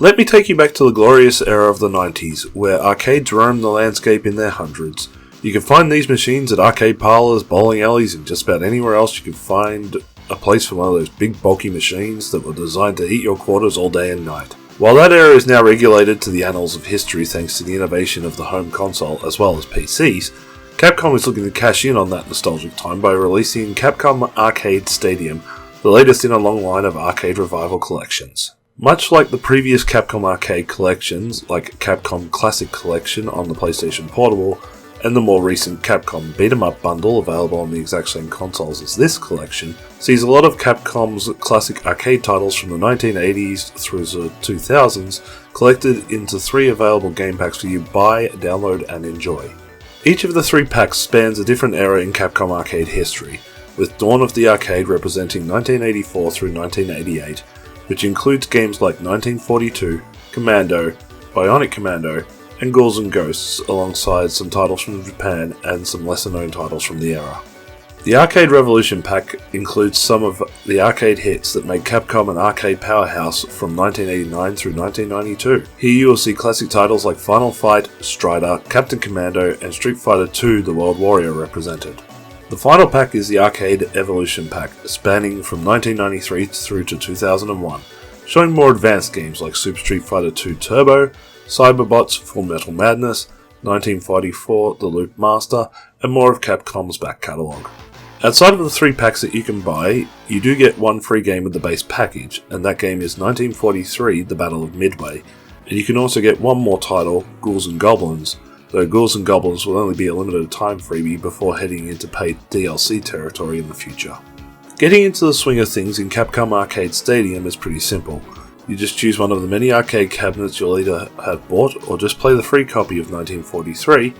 Let me take you back to the glorious era of the 90s, where arcades roamed the landscape in their hundreds. You can find these machines at arcade parlours, bowling alleys, and just about anywhere else you can find a place for one of those big bulky machines that were designed to eat your quarters all day and night. While that era is now regulated to the annals of history thanks to the innovation of the home console as well as PCs, Capcom is looking to cash in on that nostalgic time by releasing CAPCOM Arcade Stadium, the latest in a long line of arcade revival collections. Much like the previous Capcom Arcade collections, like Capcom Classic Collection on the PlayStation Portable, and the more recent Capcom Beat 'em Up bundle available on the exact same consoles as this collection, sees a lot of Capcom's classic arcade titles from the 1980s through the 2000s collected into 3 available game packs for you buy, download and enjoy. Each of the 3 packs spans a different era in Capcom Arcade history, with Dawn of the Arcade representing 1984 through 1988, which includes games like 1942, Commando, Bionic Commando, and Ghouls and Ghosts, alongside some titles from Japan and some lesser known titles from the era. The Arcade Revolution pack includes some of the arcade hits that made Capcom an arcade powerhouse from 1989 through 1992. Here you will see classic titles like Final Fight, Strider, Captain Commando, and Street Fighter II The World Warrior represented. The final pack is the Arcade Evolution pack, spanning from 1993 through to 2001, showing more advanced games like Super Street Fighter II Turbo, Cyberbots, Full Metal Madness, 1944, The Loop Master, and more of Capcom's back catalogue. Outside of the 3 packs that you can buy, you do get 1 free game with the base package, and that game is 1943, The Battle of Midway, and you can also get 1 more title, Ghouls and Goblins, though Ghouls and Goblins will only be a limited time freebie before heading into paid DLC territory in the future. Getting into the swing of things in Capcom Arcade Stadium is pretty simple. You just choose one of the many arcade cabinets you'll either have bought or just play the free copy of 1943,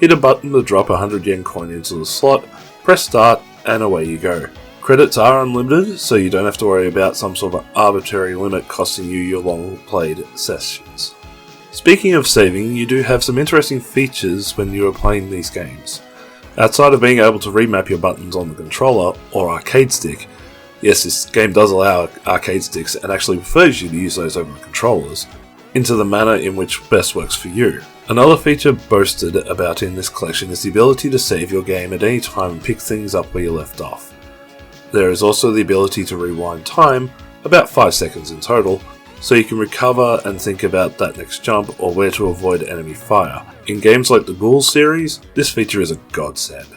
hit a button to drop a 100 yen coin into the slot, press start, and away you go. Credits are unlimited, so you don't have to worry about some sort of arbitrary limit costing you your long played sessions. Speaking of saving, you do have some interesting features when you are playing these games. Outside of being able to remap your buttons on the controller or arcade stick, yes, this game does allow arcade sticks and actually prefers you to use those over controllers, into the manner in which best works for you. Another feature boasted about in this collection is the ability to save your game at any time and pick things up where you left off. There is also the ability to rewind time, about 5 seconds in total, so you can recover and think about that next jump or where to avoid enemy fire. In games like the Ghouls series, this feature is a godsend.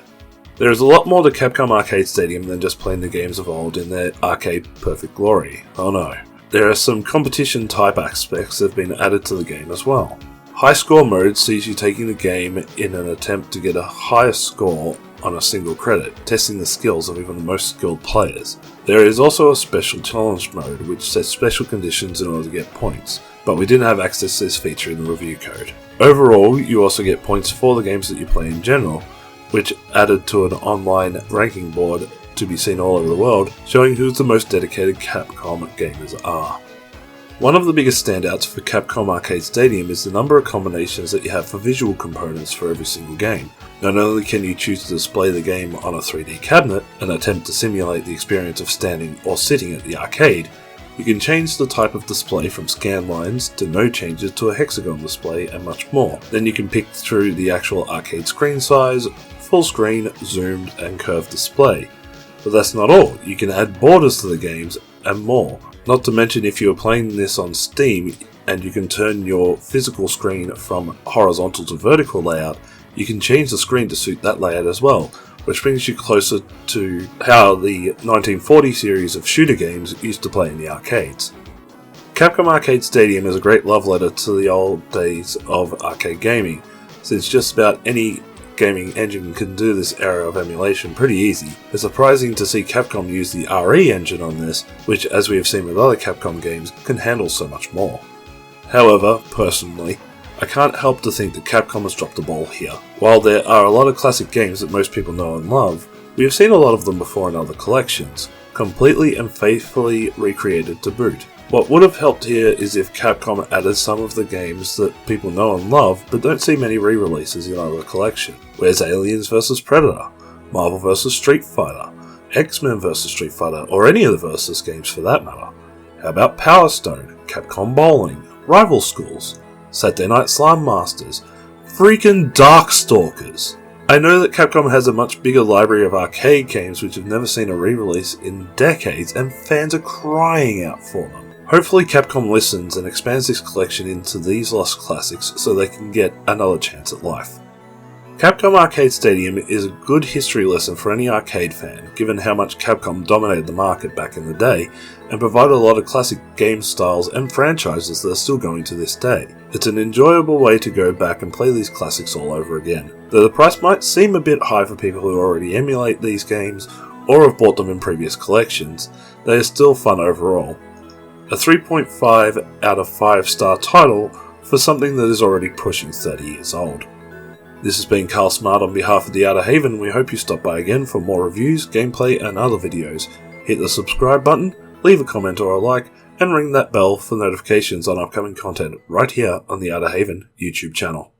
There is a lot more to Capcom Arcade Stadium than just playing the games of old in their arcade perfect glory. Oh no. There are some competition type aspects that have been added to the game as well. High score mode sees you taking the game in an attempt to get a higher score on a single credit, testing the skills of even the most skilled players. There is also a special challenge mode which sets special conditions in order to get points, but we didn't have access to this feature in the review code. Overall, you also get points for the games that you play in general, which added to an online ranking board to be seen all over the world, showing who the most dedicated Capcom gamers are. One of the biggest standouts for Capcom Arcade Stadium is the number of combinations that you have for visual components for every single game. Not only can you choose to display the game on a 3D cabinet and attempt to simulate the experience of standing or sitting at the arcade, you can change the type of display from scan lines to no changes to a hexagon display and much more. Then you can pick through the actual arcade screen size, full screen, zoomed and curved display. But that's not all, you can add borders to the games and more. Not to mention if you are playing this on Steam and you can turn your physical screen from horizontal to vertical layout, you can change the screen to suit that layout as well, which brings you closer to how the 1940 series of shooter games used to play in the arcades. Capcom Arcade Stadium is a great love letter to the old days of arcade gaming, since just about any gaming engine can do this era of emulation pretty easy. It's surprising to see Capcom use the RE engine on this, which, as we have seen with other Capcom games, can handle so much more. However, personally, I can't help to think that Capcom has dropped the ball here. While there are a lot of classic games that most people know and love, we have seen a lot of them before in other collections, completely and faithfully recreated to boot. What would have helped here is if Capcom added some of the games that people know and love but don't see many re-releases in other collections. Where's Aliens vs Predator, Marvel vs Street Fighter, X-Men vs Street Fighter, or any of the Versus games for that matter? How about Power Stone, Capcom Bowling, Rival Schools, Saturday Night Slime Masters, freaking Darkstalkers. I know that Capcom has a much bigger library of arcade games which have never seen a re-release in decades, and fans are crying out for them. Hopefully Capcom listens and expands this collection into these lost classics so they can get another chance at life. Capcom Arcade Stadium is a good history lesson for any arcade fan, given how much Capcom dominated the market back in the day, and provided a lot of classic game styles and franchises that are still going to this day. It's an enjoyable way to go back and play these classics all over again. Though the price might seem a bit high for people who already emulate these games, or have bought them in previous collections, they are still fun overall. A 3.5 out of 5 star title for something that is already pushing 30 years old. This has been Carl Smart on behalf of the Outerhaven. We hope you stop by again for more reviews, gameplay and other videos. Hit the subscribe button, leave a comment or a like, and ring that bell for notifications on upcoming content right here on the Outerhaven YouTube channel.